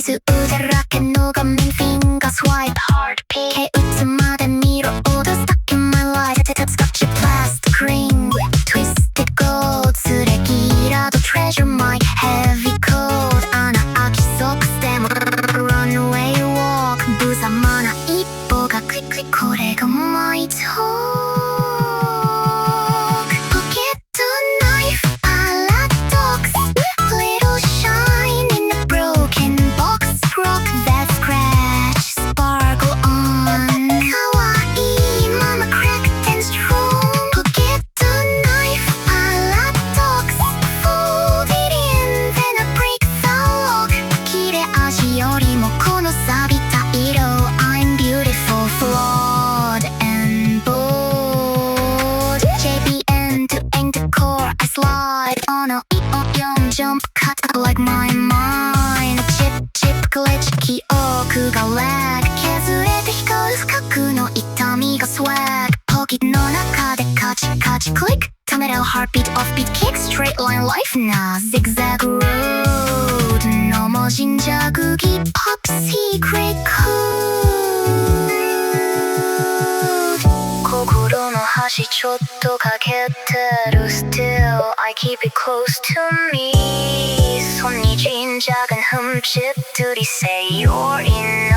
傷だらけの画面 Finger swipe heartbeat 靴までリロード Stuck in my life 使っちゃ plastic ring Twisted gold 쓰레기라도 treasure my heavy coat 穴あきソックスでも runway walk 無様な一歩がクイクイこれがマイトーよりもこの錆びた色 I'm beautiful, flawed and bold JBN to end the core I slide on a Eon-eo jump cut like my mind Chip chip glitch 記憶が lag 削れて光るKakuの痛みが swag ポケットの中でカチカチクリックためらう heartbeat offbeat kick straight line life な zigzag road の文字んじゃグギ pop secret code 心の端ちょっと欠けてる still I keep it close to me 손이 진작은 흠집들이 say you're in